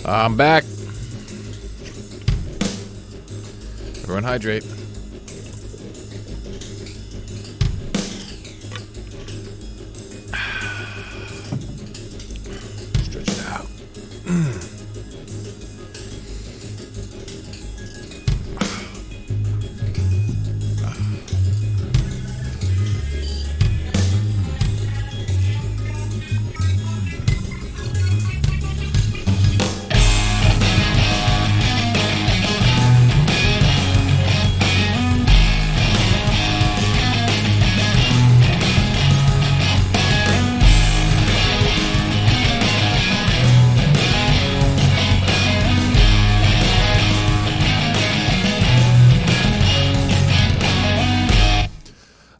I'm back. Everyone hydrate. Stretch it out.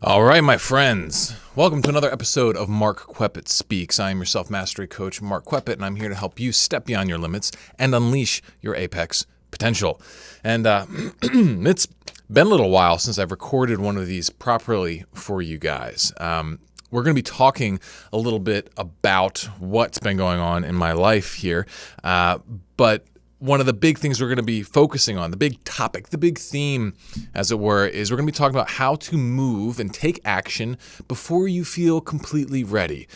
All right, my friends. Welcome to another episode of Mark Kweppett Speaks. I am your self-mastery coach, Mark Kweppett, and I'm here to help you step beyond your limits and unleash your apex potential. And it's been a little while since I've recorded one of these properly for you guys. We're going to be talking a little bit about what's been going on in my life here, but one of the big things we're going to be focusing on, the big topic, the big theme, as it were, is we're going to be talking about how to move and take action before you feel completely ready.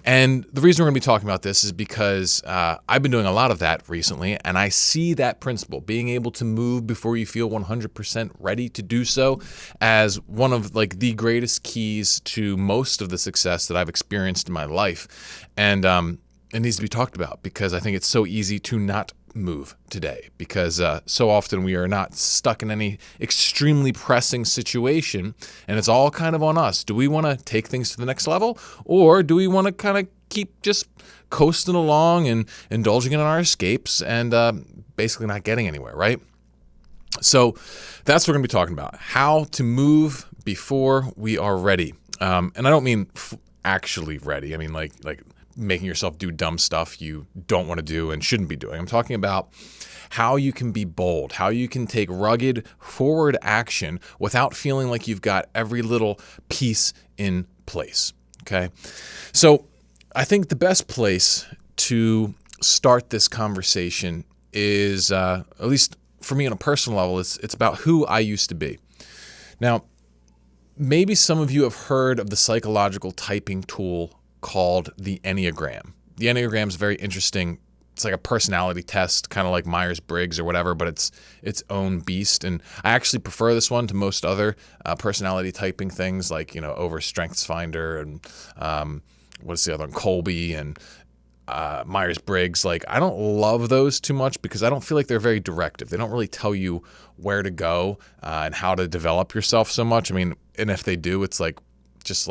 And the reason we're going to be talking about this is because I've been doing a lot of that recently, and I see that principle, being able to move before you feel 100% ready to do so, as one of the greatest keys to most of the success that I've experienced in my life. And it needs to be talked about because I think it's so easy to not move today, because so often we are not stuck in any extremely pressing situation, and it's all kind of on us. Do we want to take things to the next level, or do we want to kind of keep just coasting along and indulging in our escapes and basically not getting anywhere, right? So that's what we're going to be talking about, how to move before we are ready. And I don't mean actually ready. I mean like making yourself do dumb stuff you don't want to do and shouldn't be doing. I'm talking about how you can be bold, how you can take rugged forward action without feeling like you've got every little piece in place, okay? So I think the best place to start this conversation is, at least for me on a personal level, it's about who I used to be. Now, maybe some of you have heard of the psychological typing tool called the Ennegram. The Ennegram is very interesting. It's like a personality test, kind of like Myers-Briggs or whatever, but it's its own beast. And I actually prefer this one to most other personality typing things, like, over StrengthsFinder and what's the other one, Colby and Myers-Briggs. Like, I don't love those too much because I don't feel like they're very directive. They don't really tell you where to go and how to develop yourself so much. I mean, and if they do, it's just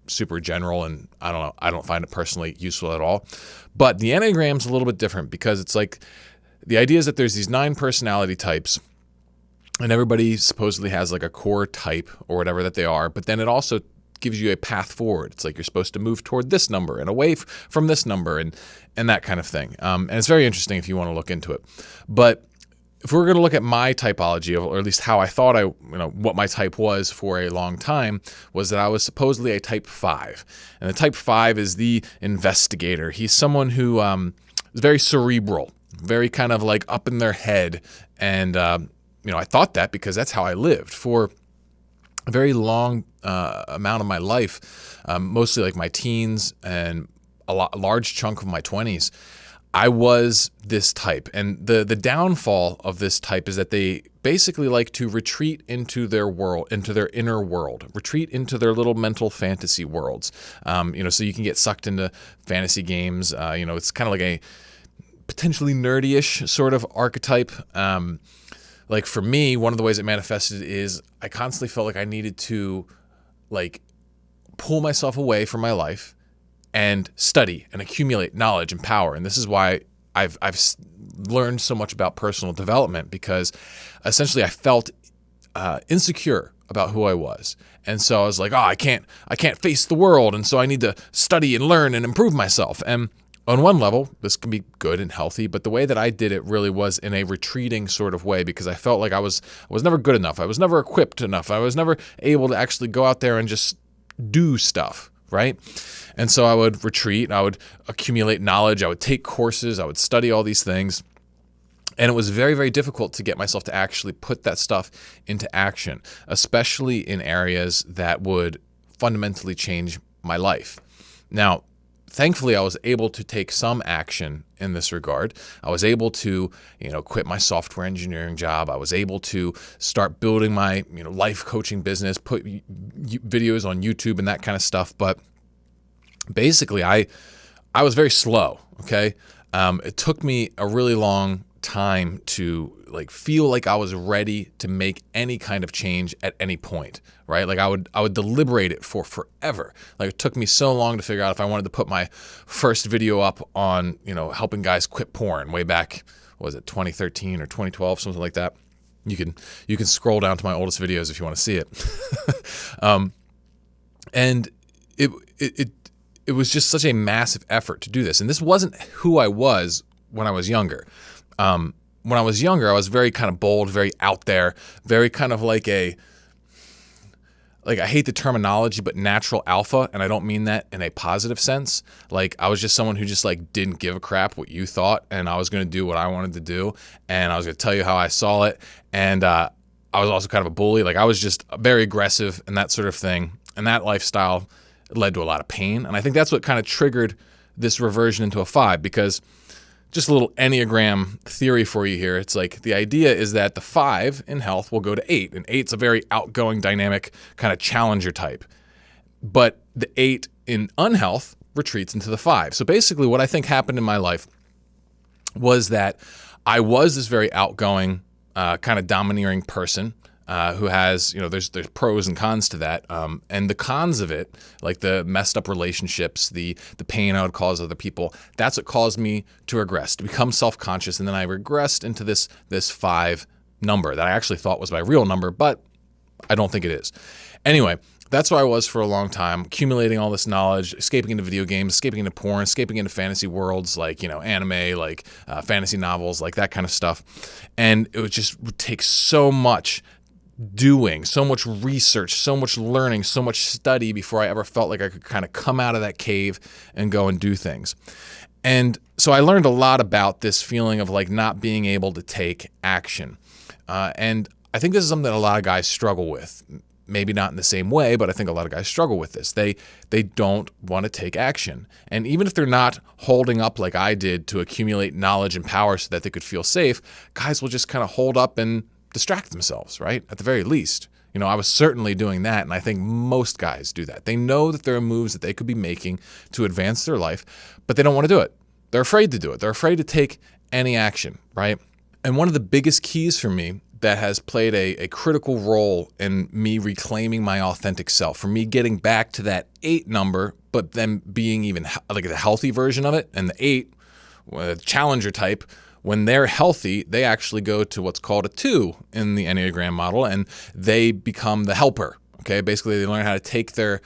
super general, and I don't know, I don't find it personally useful at all. But the Enneagram's a little bit different because it's like the idea is that there's these 9 personality types, and everybody supposedly has like a core type or whatever that they are, but then it also gives you a path forward. It's like you're supposed to move toward this number and away from this number and that kind of thing. And it's very interesting if you want to look into it. But if we're going to look at my typology, or at least how I thought what my type was for a long time, was that I was supposedly a type 5. And the type 5 is the investigator. He's someone who is very cerebral, very kind of like up in their head. And, I thought that because that's how I lived for a very long amount of my life, mostly like my teens and a large chunk of my 20s. I was this type, and the downfall of this type is that they basically like to retreat into their world, into their inner world, retreat into their little mental fantasy worlds. So you can get sucked into fantasy games. It's kind of like a potentially nerdy-ish sort of archetype. Like for me, one of the ways it manifested is I constantly felt like I needed to pull myself away from my life and study and accumulate knowledge and power. And this is why I've learned so much about personal development, because essentially I felt insecure about who I was. And so I was like, I can't face the world. And so I need to study and learn and improve myself. And on one level, this can be good and healthy, but the way that I did it really was in a retreating sort of way, because I felt like I was never good enough. I was never equipped enough. I was never able to actually go out there and just do stuff, right? And so I would retreat, I would accumulate knowledge, I would take courses, I would study all these things. And it was very, very difficult to get myself to actually put that stuff into action, especially in areas that would fundamentally change my life. Now, thankfully, I was able to take some action in this regard. I was able to, quit my software engineering job. I was able to start building my, life coaching business, put videos on YouTube and that kind of stuff. But basically, I was very slow. Okay, it took me a really long time to feel like I was ready to make any kind of change at any point, right? Like I would deliberate it for forever. Like it took me so long to figure out if I wanted to put my first video up on, helping guys quit porn way back, what was it, 2013 or 2012, something like that. You can scroll down to my oldest videos if you want to see it. And it was just such a massive effort to do this. And this wasn't who I was when I was younger. When I was younger, I was very kind of bold, very out there, very kind of like I hate the terminology, but natural alpha. And I don't mean that in a positive sense. Like I was just someone who just didn't give a crap what you thought. And I was going to do what I wanted to do. And I was going to tell you how I saw it. And I was also kind of a bully. Like I was just very aggressive and that sort of thing. And that lifestyle led to a lot of pain. And I think that's what kind of triggered this reversion into a 5, because just a little Enneagram theory for you here. It's like the idea is that the 5 in health will go to 8, and 8's a very outgoing, dynamic kind of challenger type. But the 8 in unhealth retreats into the 5. So basically what I think happened in my life was that I was this very outgoing, kind of domineering person who has, there's pros and cons to that. And the cons of it, like the messed up relationships, the pain I would cause other people, that's what caused me to regress, to become self-conscious. And then I regressed into this 5 number that I actually thought was my real number, but I don't think it is. Anyway, that's where I was for a long time, accumulating all this knowledge, escaping into video games, escaping into porn, escaping into fantasy worlds like, anime, like fantasy novels, like that kind of stuff. And it would take so much doing, so much research, so much learning, so much study before I ever felt like I could kind of come out of that cave and go and do things. And so I learned a lot about this feeling of not being able to take action. And I think this is something that a lot of guys struggle with. Maybe not in the same way, but I think a lot of guys struggle with this. They don't want to take action. And even if they're not holding up like I did to accumulate knowledge and power so that they could feel safe, guys will just kind of hold up and distract themselves, right? At the very least. I was certainly doing that, and I think most guys do that. They know that there are moves that they could be making to advance their life, but they don't want to do it. They're afraid to do it. They're afraid to take any action, right? And one of the biggest keys for me that has played a critical role in me reclaiming my authentic self, for me getting back to that 8 number, but then being even like the healthy version of it, and the 8, the challenger type, when they're healthy, they actually go to what's called a 2 in the Enneagram model, and they become the helper. Okay, basically they learn how to take their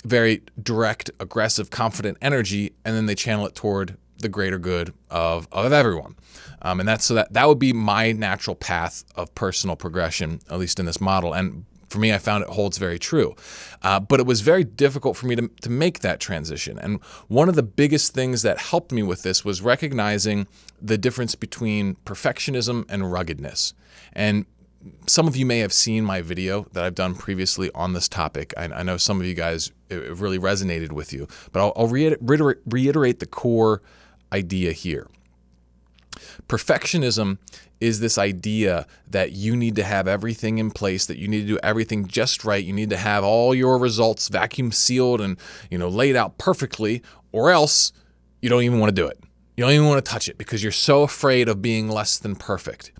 very direct, aggressive, confident energy, and then they channel it toward the greater good of everyone. And that would be my natural path of personal progression, at least in this model. And for me, I found it holds very true. But it was very difficult for me to make that transition. And one of the biggest things that helped me with this was recognizing the difference between perfectionism and ruggedness. And some of you may have seen my video that I've done previously on this topic. I know some of you guys, it really resonated with you. But I'll reiterate the core idea here. Perfectionism is this idea that you need to have everything in place, that you need to do everything just right. You need to have all your results vacuum sealed and, laid out perfectly, or else you don't even want to do it. You don't even want to touch it because you're so afraid of being less than perfect.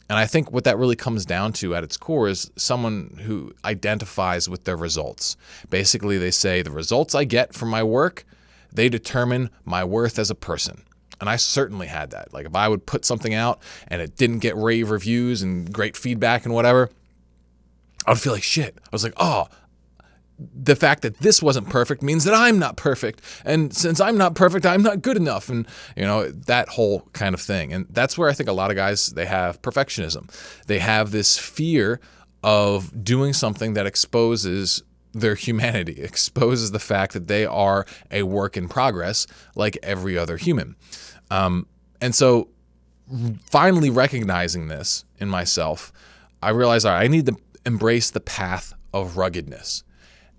And I think what that really comes down to at its core is someone who identifies with their results. Basically, they say the results I get from my work, they determine my worth as a person. And I certainly had that. Like if I would put something out and it didn't get rave reviews and great feedback and whatever, I would feel like shit. I was like, oh, the fact that this wasn't perfect means that I'm not perfect. And since I'm not perfect, I'm not good enough. And, that whole kind of thing. And that's where I think a lot of guys, they have perfectionism. They have this fear of doing something that exposes their humanity, exposes the fact that they are a work in progress like every other human. And so finally recognizing this in myself, I realized, all right, I need to embrace the path of ruggedness.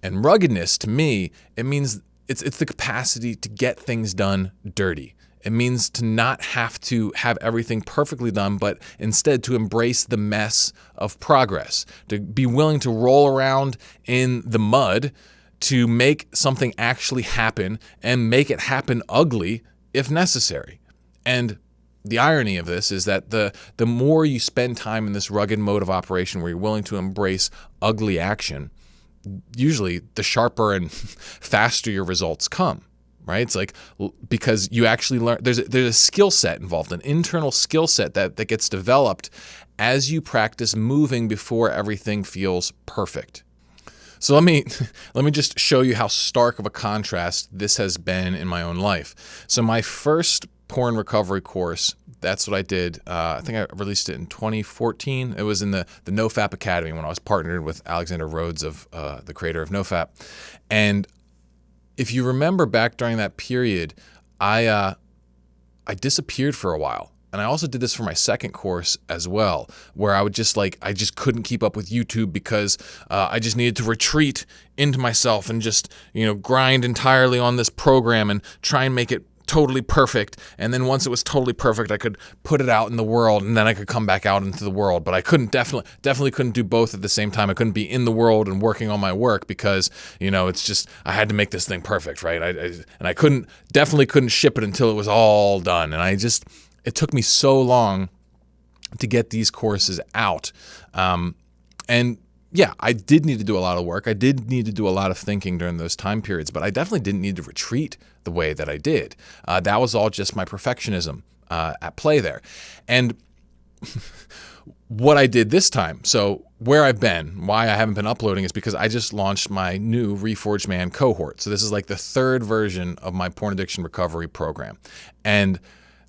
And ruggedness, to me, it means it's the capacity to get things done dirty. It means to not have to have everything perfectly done, but instead to embrace the mess of progress, to be willing to roll around in the mud to make something actually happen and make it happen ugly if necessary. And the irony of this is that the more you spend time in this rugged mode of operation where you're willing to embrace ugly action, usually the sharper and faster your results come, right? It's like, because you actually learn, there's a skill set involved, an internal skill set that gets developed as you practice moving before everything feels perfect. So let me just show you how stark of a contrast this has been in my own life. So my first porn recovery course, that's what I did. I think I released it in 2014. It was in the NoFap Academy when I was partnered with Alexander Rhodes, of the creator of NoFap. And if you remember back during that period, I disappeared for a while. And I also did this for my second course as well, where I just couldn't keep up with YouTube because I just needed to retreat into myself and just, grind entirely on this program and try and make it totally perfect. And then once it was totally perfect, I could put it out in the world, and then I could come back out into the world. But I definitely couldn't do both at the same time. I couldn't be in the world and working on my work because, it's just, I had to make this thing perfect, right? I definitely couldn't ship it until it was all done. And it took me so long to get these courses out. And yeah, I did need to do a lot of work. I did need to do a lot of thinking during those time periods, but I definitely didn't need to retreat the way that I did. That was all just my perfectionism at play there. And what I did this time, so where I've been, why I haven't been uploading, is because I just launched my new Reforged Man cohort. So this is like the third version of my porn addiction recovery program. And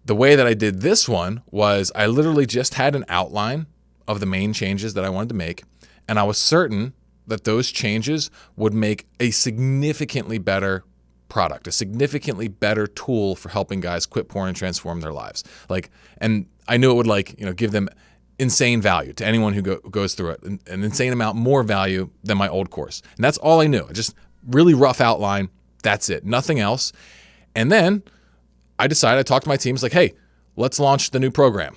the way that I did this one was I literally just had an outline of the main changes that I wanted to make. And I was certain that those changes would make a significantly better product, a significantly better tool for helping guys quit porn and transform their lives. And I knew it would give them insane value to anyone who goes through it, an insane amount more value than my old course. And that's all I knew. Just really rough outline. That's it. Nothing else. And then I talked to my team. It's like, hey, let's launch the new program.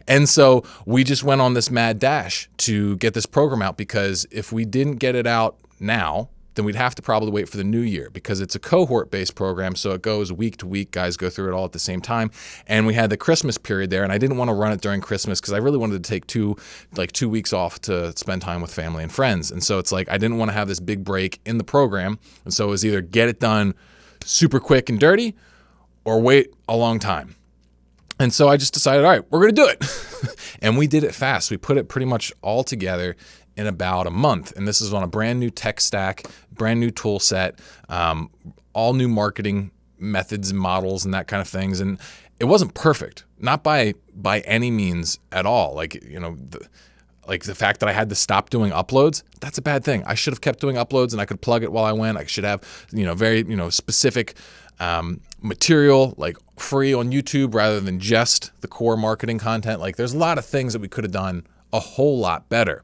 And so we just went on this mad dash to get this program out, because if we didn't get it out now, then we'd have to probably wait for the new year, because it's a cohort-based program. So it goes week to week. Guys go through it all at the same time. And we had the Christmas period there, and I didn't want to run it during Christmas because I really wanted to take 2 weeks off to spend time with family and friends. And so it's like I didn't want to have this big break in the program. And so it was either get it done super quick and dirty or wait a long time. And so I just decided, all right, we're going to do it. And we did it fast. We put it pretty much all together in about a month. And this is on a brand new tech stack, brand new tool set, all new marketing methods and models and that kind of things. And it wasn't perfect, not by any means at all. The fact that I had to stop doing uploads, that's a bad thing. I should have kept doing uploads, and I could plug it while I went. I should have, very, specific material free on YouTube rather than just the core marketing content. There's a lot of things that we could have done a whole lot better.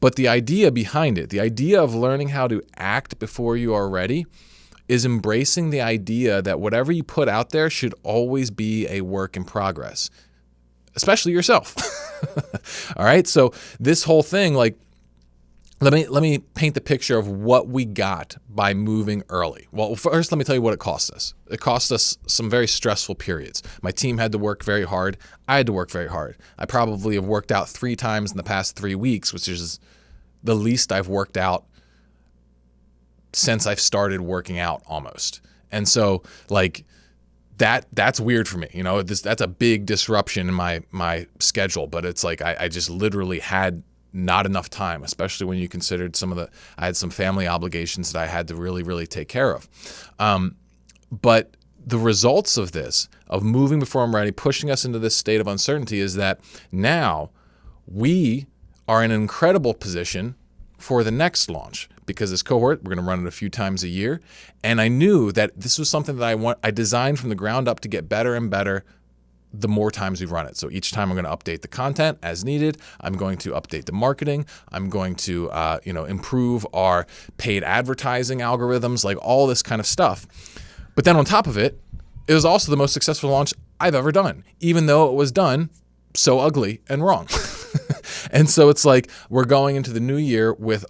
But the idea behind it, the idea of learning how to act before you are ready, is embracing the idea that whatever you put out there should always be a work in progress, especially yourself. All right. So this whole thing, let me paint the picture of what we got by moving early. Well, first, let me tell you what it cost us. It cost us some very stressful periods. My team had to work very hard. I had to work very hard. I probably have worked out 3 times in the past 3 weeks, which is the least I've worked out since I've started working out almost. And so that's weird for me. That's a big disruption in my schedule, but it's I just literally had not enough time, especially when you considered I had some family obligations that I had to really, really take care of. But the results of this, of moving before I'm ready, pushing us into this state of uncertainty, is that now we are in an incredible position for the next launch, because this cohort, we're going to run it a few times a year. And I knew that this was something that I designed from the ground up to get better and better the more times we run it. So each time I'm going to update the content as needed. I'm going to update the marketing. I'm going to, improve our paid advertising algorithms, like all this kind of stuff. But then on top of it, it was also the most successful launch I've ever done, even though it was done so ugly and wrong. And so it's like we're going into the new year with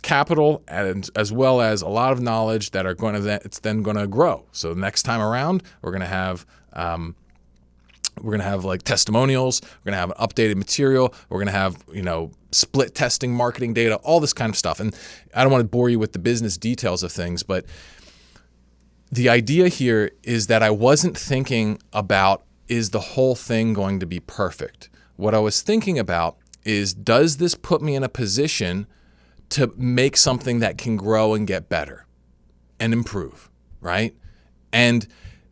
capital and as well as a lot of knowledge that it's then going to grow. So next time around, we're going to have like testimonials. We're going to have updated material. We're going to have, split testing, marketing data, all this kind of stuff. And I don't want to bore you with the business details of things, but the idea here is that I wasn't thinking about, is the whole thing going to be perfect? What I was thinking about is, does this put me in a position to make something that can grow and get better and improve, right? And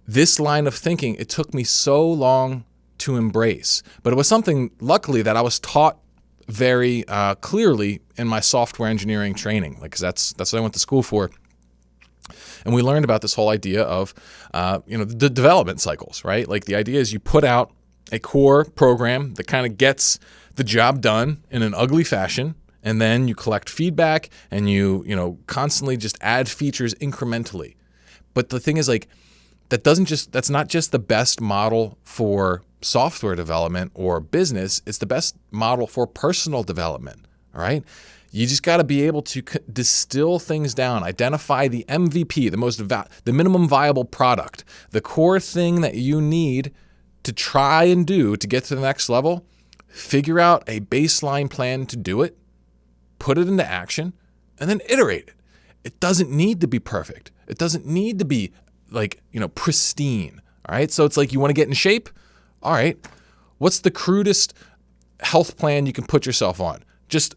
this line of thinking, it took me so long to embrace, but it was something, luckily, that I was taught very clearly in my software engineering training, because that's what I went to school for. And we learned about this whole idea of, the development cycles, right? Like the idea is you put out a core program that kind of gets the job done in an ugly fashion, and then you collect feedback and you constantly just add features incrementally. But the thing is, like, that's not just the best model for software development or business. It's the best model for personal development. All right. You just got to be able to distill things down, identify the MVP, the minimum viable product, the core thing that you need to try and do to get to the next level, figure out a baseline plan to do it, put it into action, and then iterate it. It doesn't need to be perfect. It doesn't need to be pristine. All right. So it's like, you want to get in shape. All right. What's the crudest health plan you can put yourself on? Just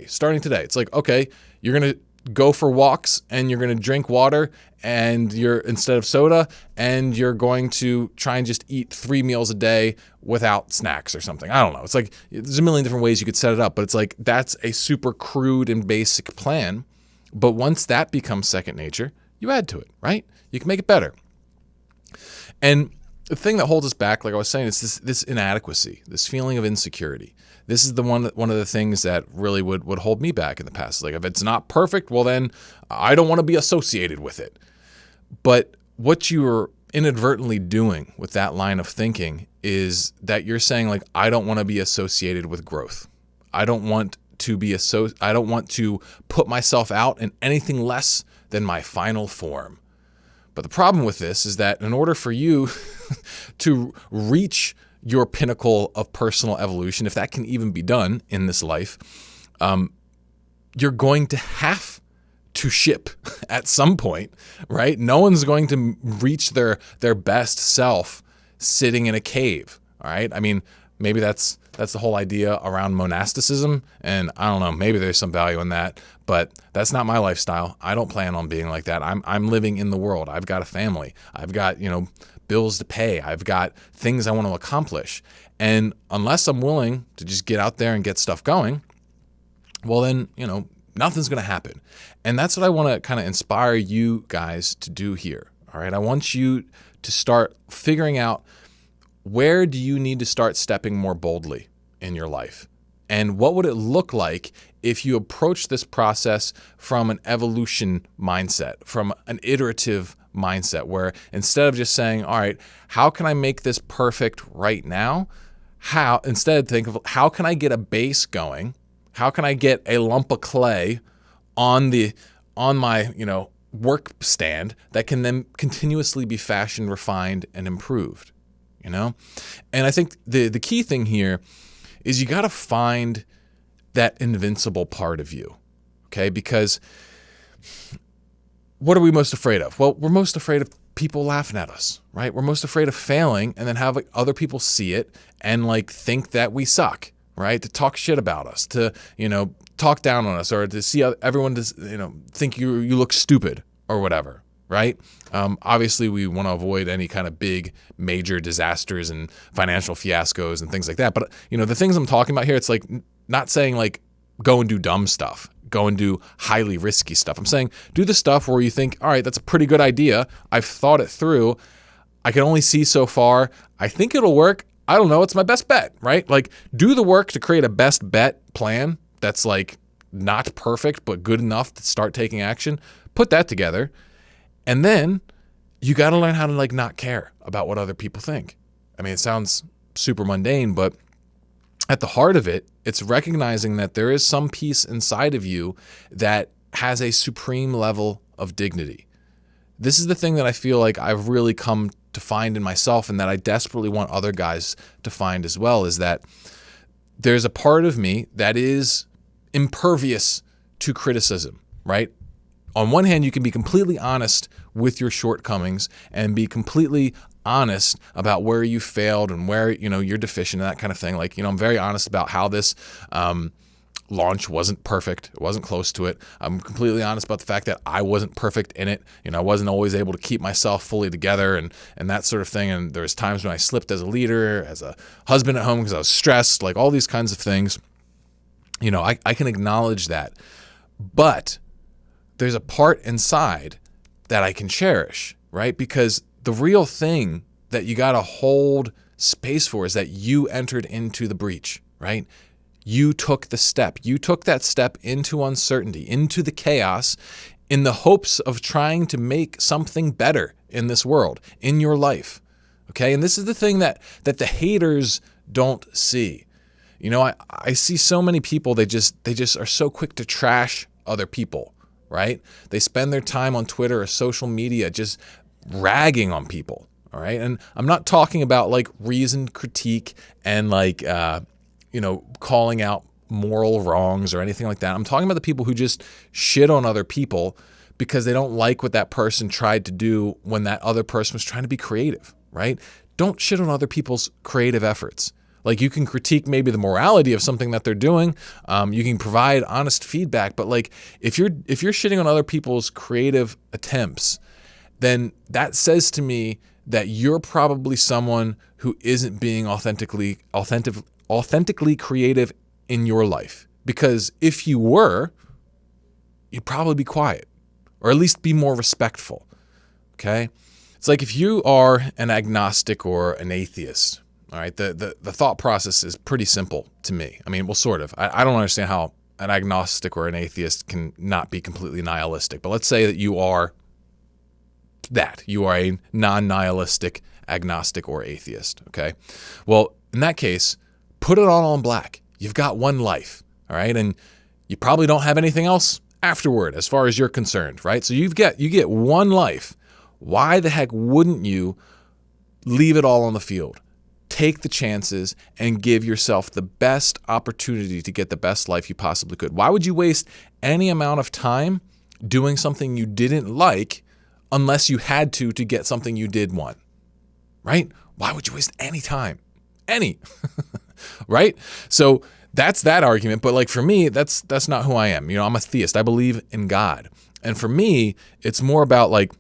starting today. It's like, okay, you're going to go for walks and you're going to drink water and instead of soda, and you're going to try and just eat 3 meals a day without snacks or something. I don't know. It's like, there's a million different ways you could set it up, but it's like, that's a super crude and basic plan. But once that becomes second nature, you add to it, right? You can make it better. And the thing that holds us back, like I was saying, is this inadequacy, this feeling of insecurity. This is one of the things that really would hold me back in the past. Like, if it's not perfect, well, then I don't want to be associated with it. But what you're inadvertently doing with that line of thinking is that you're saying, like, I don't want to be associated with growth. I don't want to put myself out in anything less than my final form. But the problem with this is that in order for you to reach your pinnacle of personal evolution, if that can even be done in this life, you're going to have to ship at some point, right? No one's going to reach their best self sitting in a cave, all right? I mean, maybe that's the whole idea around monasticism, and I don't know, maybe there's some value in that, but that's not my lifestyle. I don't plan on being like that. I'm living in the world. I've got a family. I've got, bills to pay. I've got things I want to accomplish. And unless I'm willing to just get out there and get stuff going, well then, nothing's going to happen. And that's what I want to kind of inspire you guys to do here. All right. I want you to start figuring out, where do you need to start stepping more boldly in your life? And what would it look like if you approach this process from an evolution mindset, from an iterative mindset, where instead of just saying, all right, how can I make this perfect right now? Instead think of, how can I get a base going? How can I get a lump of clay on my, work stand that can then continuously be fashioned, refined, and improved? And I think the key thing here is you got to find that invincible part of you, okay? Because what are we most afraid of? Well, we're most afraid of people laughing at us, right? We're most afraid of failing and then have other people see it and think that we suck, right? To talk shit about us, to, talk down on us, or to see everyone to, think you look stupid or whatever, right? Obviously, we want to avoid any kind of big, major disasters and financial fiascos and things like that. But, the things I'm talking about here, it's like not saying go and do dumb stuff. Go and do highly risky stuff. I'm saying do the stuff where you think, all right, that's a pretty good idea. I've thought it through. I can only see so far. I think it'll work. I don't know. It's my best bet, right? Like do the work to create a best bet plan that's like not perfect, but good enough to start taking action. Put that together. And then you got to learn how to like not care about what other people think. I mean, it sounds super mundane, but at the heart of it, it's recognizing that there is some piece inside of you that has a supreme level of dignity. This is the thing that I feel like I've really come to find in myself, and that I desperately want other guys to find as well, is that there's a part of me that is impervious to criticism, right? On one hand, you can be completely honest with your shortcomings and be completely honest about where you failed and where, you're deficient and that kind of thing. Like, I'm very honest about how this launch wasn't perfect. It wasn't close to it. I'm completely honest about the fact that I wasn't perfect in it. I wasn't always able to keep myself fully together and that sort of thing. And there's times when I slipped as a leader, as a husband at home because I was stressed, like all these kinds of things. I can acknowledge that. But there's a part inside that I can cherish, right? Because the real thing that you got to hold space for is that you entered into the breach, right? You took the step. You took that step into uncertainty, into the chaos, in the hopes of trying to make something better in this world, in your life, okay? And this is the thing that the haters don't see. I see so many people, they just are so quick to trash other people, right? They spend their time on Twitter or social media just ragging on people, all right? And I'm not talking about like reasoned critique and like, calling out moral wrongs or anything like that. I'm talking about the people who just shit on other people because they don't like what that person tried to do when that other person was trying to be creative, right? Don't shit on other people's creative efforts. Like you can critique maybe the morality of something that they're doing. You can provide honest feedback, but like if you're shitting on other people's creative attempts, then that says to me that you're probably someone who isn't being authentically creative in your life. Because if you were, you'd probably be quiet, or at least be more respectful. Okay? It's like if you are an agnostic or an atheist, all right, the thought process is pretty simple to me. I mean, well, sort of. I don't understand how an agnostic or an atheist can not be completely nihilistic. But let's say that you are that. You are a non-nihilistic agnostic or atheist, okay? Well, in that case, put it all on black. You've got one life, all right? And you probably don't have anything else afterward as far as you're concerned, right? So you get one life. Why the heck wouldn't you leave it all on the field? Take the chances and give yourself the best opportunity to get the best life you possibly could. Why would you waste any amount of time doing something you didn't like unless you had to get something you did want, right? Why would you waste any time? Any, right? So that's that argument. But like for me, that's not who I am. I'm a theist. I believe in God. And for me, it's more about like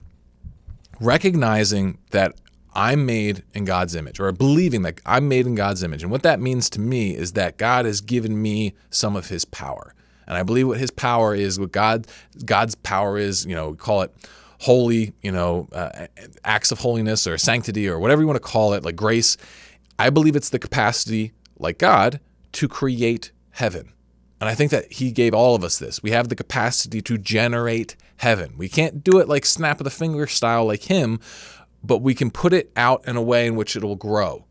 recognizing that I'm made in God's image, or believing that I'm made in God's image. And what that means to me is that God has given me some of his power. And I believe what his power is, what God's power is, call it holy, acts of holiness or sanctity or whatever you want to call it, like grace. I believe it's the capacity, like God, to create heaven. And I think that he gave all of us this. We have the capacity to generate heaven. We can't do it like snap of the finger style like him, but we can put it out in a way in which it will grow.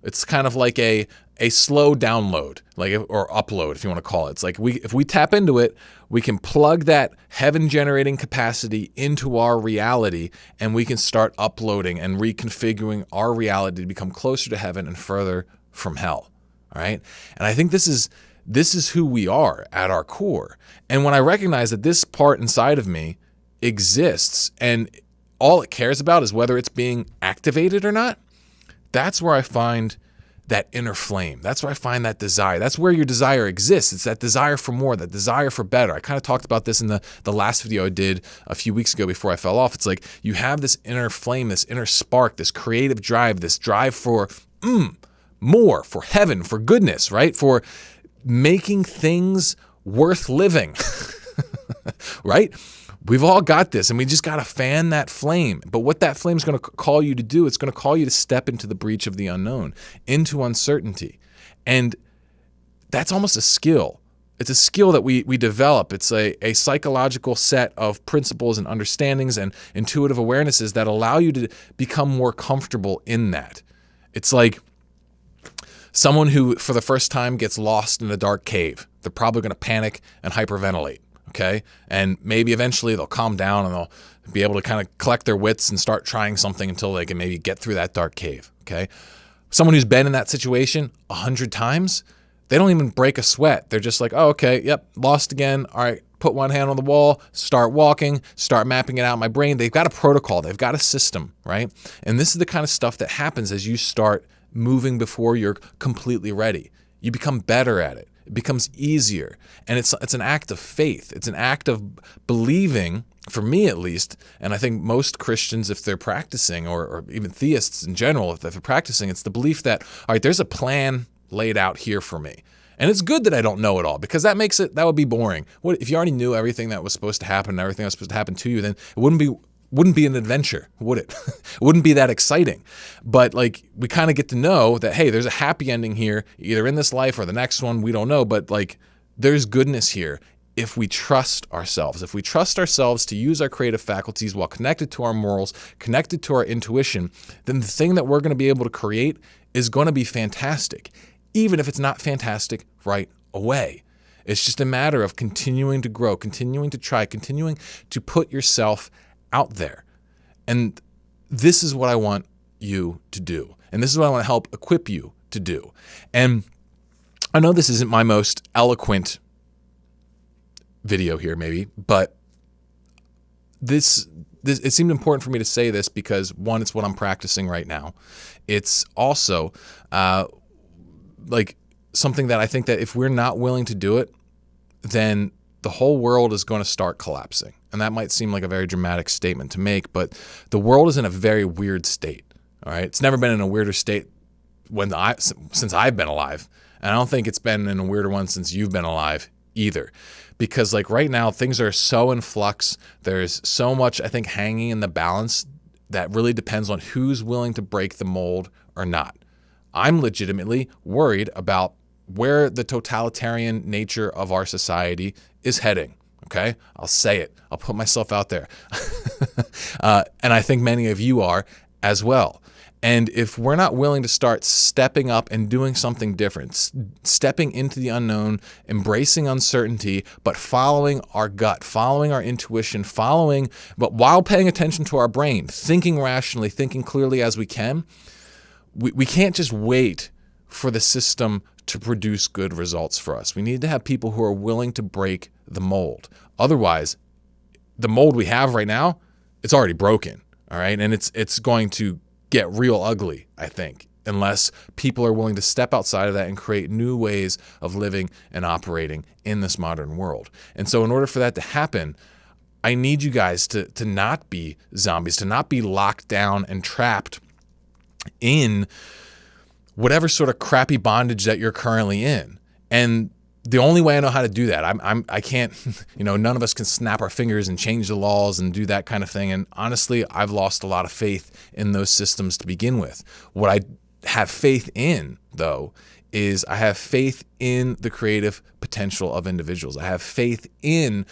It's kind of like a slow download, or upload, if you want to call it. It's like if we tap into it, we can plug that heaven generating capacity into our reality, and we can start uploading and reconfiguring our reality to become closer to heaven and further from hell. All right. And I think this is who we are at our core. And when I recognize that this part inside of me exists and all it cares about is whether it's being activated or not, that's where I find that inner flame. That's where I find that desire. That's where your desire exists. It's that desire for more, that desire for better. I kind of talked about this in the last video I did a few weeks ago before I fell off. It's like you have this inner flame, this inner spark, this creative drive, this drive for more, for heaven, for goodness, right? For making things worth living, right? We've all got this, and we just got to fan that flame. But what that flame is going to call you to do, it's going to call you to step into the breach of the unknown, into uncertainty. And that's almost a skill. It's a skill that we develop. It's a psychological set of principles and understandings and intuitive awarenesses that allow you to become more comfortable in that. It's like someone who, for the first time, gets lost in a dark cave. They're probably going to panic and hyperventilate. Okay. And maybe eventually they'll calm down and they'll be able to kind of collect their wits and start trying something until they can maybe get through that dark cave. Okay. Someone who's been in that situation 100 times, they don't even break a sweat. They're just like, oh, okay, yep, lost again. All right, put one hand on the wall, start walking, start mapping it out in my brain. They've got a protocol. They've got a system, right? And this is the kind of stuff that happens as you start moving before you're completely ready. You become better at it. It becomes easier. And it's an act of faith. It's an act of believing, for me at least, and I think most Christians, if they're practicing, or even theists in general, if they're practicing, it's the belief that, all right, there's a plan laid out here for me. And it's good that I don't know it all, because that would be boring. What if you already knew everything that was supposed to happen and everything that was supposed to happen to you, then it wouldn't be an adventure, would it? It wouldn't be that exciting. But like, we kind of get to know that, hey, there's a happy ending here, either in this life or the next one, we don't know, but like, there's goodness here if we trust ourselves. If we trust ourselves to use our creative faculties while connected to our morals, connected to our intuition, then the thing that we're going to be able to create is going to be fantastic, even if it's not fantastic right away. It's just a matter of continuing to grow, continuing to try, continuing to put yourself out there. And this is what I want you to do. And this is what I want to help equip you to do. And I know this isn't my most eloquent video here, maybe, but this it seemed important for me to say this because, one, it's what I'm practicing right now. It's also like something that I think that if we're not willing to do it, then the whole world is going to start collapsing. And that might seem like a very dramatic statement to make, but the world is in a very weird state. All right. It's never been in a weirder state since I've been alive. And I don't think it's been in a weirder one since you've been alive either. Because like right now, things are so in flux. There's so much, I think, hanging in the balance that really depends on who's willing to break the mold or not. I'm legitimately worried about where the totalitarian nature of our society is heading. Okay, I'll say it. I'll put myself out there. And I think many of you are as well. And if we're not willing to start stepping up and doing something different, stepping into the unknown, embracing uncertainty, but following our gut, following our intuition, but while paying attention to our brain, thinking rationally, thinking clearly as we can, we can't just wait for the system to produce good results for us. We need to have people who are willing to break the mold. Otherwise, the mold we have right now, it's already broken, all right? And it's going to get real ugly, I think, unless people are willing to step outside of that and create new ways of living and operating in this modern world. And so in order for that to happen, I need you guys to not be zombies, to not be locked down and trapped in whatever sort of crappy bondage that you're currently in. And the only way I know how to do that, I can't, none of us can snap our fingers and change the laws and do that kind of thing. And honestly, I've lost a lot of faith in those systems to begin with. What I have faith in, though, is I have faith in the creative potential of individuals. I have faith in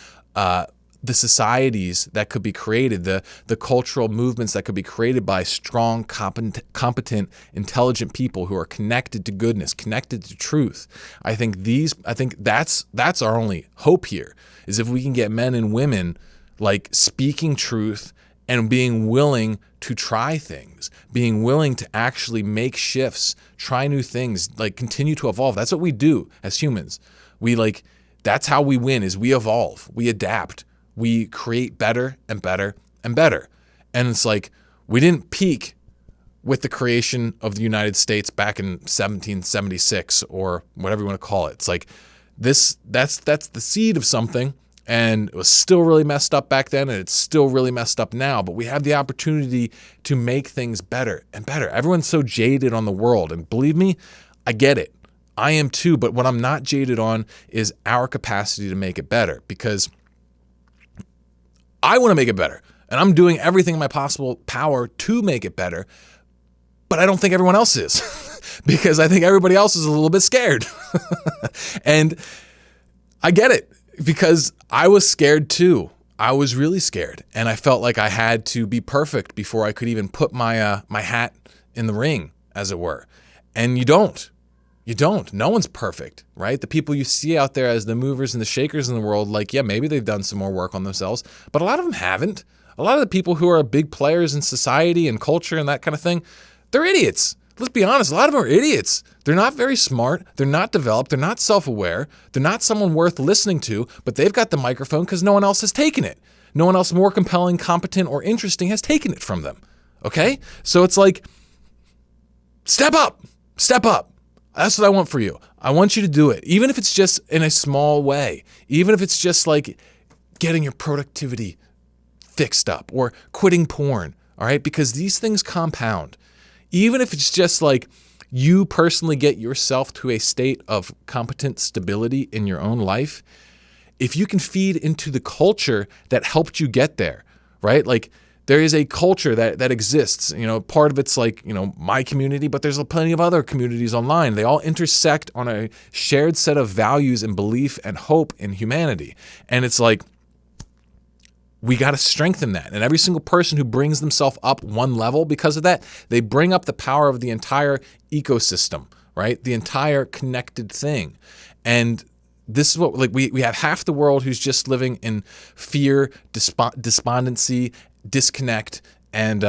the societies that could be created, the cultural movements that could be created by strong, competent, intelligent people who are connected to goodness, connected to truth. I think that's our only hope here, is if we can get men and women like speaking truth and being willing to try things, being willing to actually make shifts, try new things, like continue to evolve. That's what we do as humans. That's how we win, is we evolve, we adapt. We create better and better and better. And it's like, we didn't peak with the creation of the United States back in 1776 or whatever you want to call it. It's like that's the seed of something, and it was still really messed up back then, and it's still really messed up now, but we have the opportunity to make things better and better. Everyone's so jaded on the world, and believe me, I get it. I am too, but what I'm not jaded on is our capacity to make it better, because I want to make it better and I'm doing everything in my possible power to make it better, but I don't think everyone else is because I think everybody else is a little bit scared. And I get it, because I was scared too. I was really scared, and I felt like I had to be perfect before I could even put my my hat in the ring, as it were. And you don't. You don't. No one's perfect, right? The people you see out there as the movers and the shakers in the world, like, yeah, maybe they've done some more work on themselves, but a lot of them haven't. A lot of the people who are big players in society and culture and that kind of thing, they're idiots. Let's be honest, a lot of them are idiots. They're not very smart. They're not developed. They're not self-aware. They're not someone worth listening to, but they've got the microphone because no one else has taken it. No one else more compelling, competent, or interesting has taken it from them. Okay? So it's like, step up. Step up. That's what I want for you. I want you to do it, even if it's just in a small way, even if it's just like getting your productivity fixed up or quitting porn, all right? Because these things compound. Even if it's just like you personally get yourself to a state of competent stability in your own life, if you can feed into the culture that helped you get there, right? Like, there is a culture that exists, part of it's like, my community, but there's plenty of other communities online. They all intersect on a shared set of values and belief and hope in humanity. And it's like, we got to strengthen that. And every single person who brings themselves up one level because of that, they bring up the power of the entire ecosystem, right? The entire connected thing. And this is what, like, we have half the world who's just living in fear, despondency, disconnect, and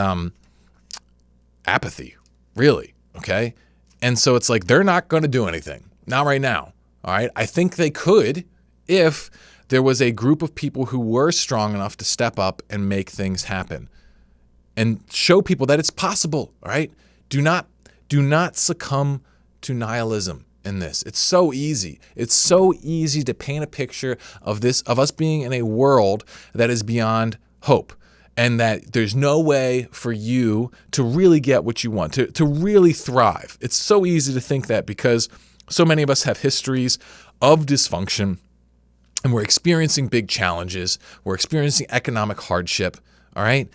apathy, really, okay? And so it's like, they're not going to do anything. Not right now, all right? I think they could if there was a group of people who were strong enough to step up and make things happen and show people that it's possible, all right? Do not succumb to nihilism in this. It's so easy. It's so easy to paint a picture of us being in a world that is beyond hope, and that there's no way for you to really get what you want, to really thrive. It's so easy to think that because so many of us have histories of dysfunction, and we're experiencing big challenges. We're experiencing economic hardship, all right?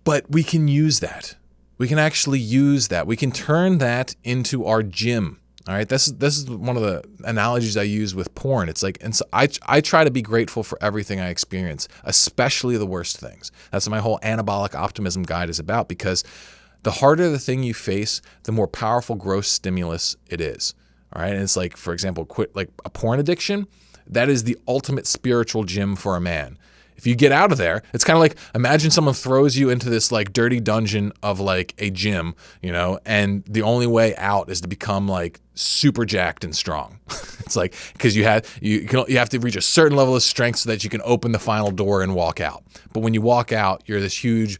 But we can use that. We can actually use that. We can turn that into our gym. All right, this is one of the analogies I use with porn. It's like, and so I try to be grateful for everything I experience, especially the worst things. That's what my whole anabolic optimism guide is about, because the harder the thing you face, the more powerful gross stimulus it is. All right, and it's like, for example, quit like a porn addiction. That is the ultimate spiritual gym for a man. If you get out of there, it's kind of like, imagine someone throws you into this like dirty dungeon of like a gym, and the only way out is to become like super jacked and strong. It's like, because you have to reach a certain level of strength so that you can open the final door and walk out. But when you walk out, you're this huge,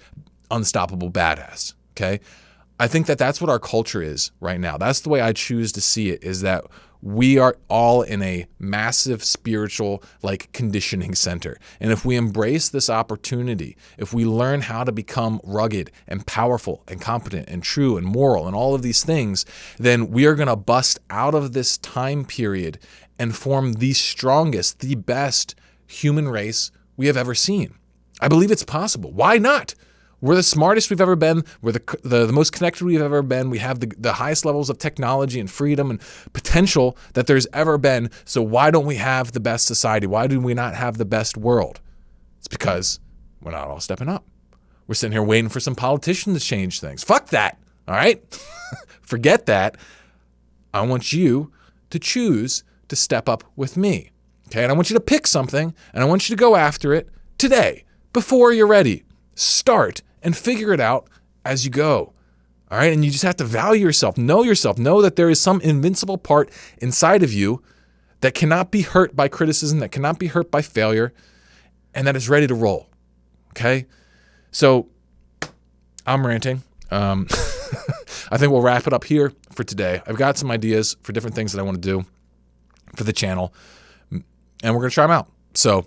unstoppable badass. Okay. I think that that's what our culture is right now. That's the way I choose to see it, is that we are all in a massive spiritual like conditioning center. And if we embrace this opportunity, if we learn how to become rugged and powerful and competent and true and moral and all of these things, then we are going to bust out of this time period and form the strongest, the best human race we have ever seen. I believe it's possible. Why not? We're the smartest we've ever been. We're the most connected we've ever been. We have the highest levels of technology and freedom and potential that there's ever been. So why don't we have the best society? Why do we not have the best world? It's because we're not all stepping up. We're sitting here waiting for some politician to change things. Fuck that, all right? Forget that. I want you to choose to step up with me, okay? And I want you to pick something, and I want you to go after it today, before you're ready. Start and figure it out as you go. All right. And you just have to value yourself. Know that there is some invincible part inside of you that cannot be hurt by criticism, that cannot be hurt by failure, and that is ready to roll. Okay. So I'm ranting. I think we'll wrap it up here for today. I've got some ideas for different things that I want to do for the channel, and we're going to try them out. So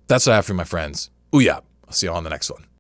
that's what I have for you, my friends. Ooh, yeah. I'll see you all on the next one.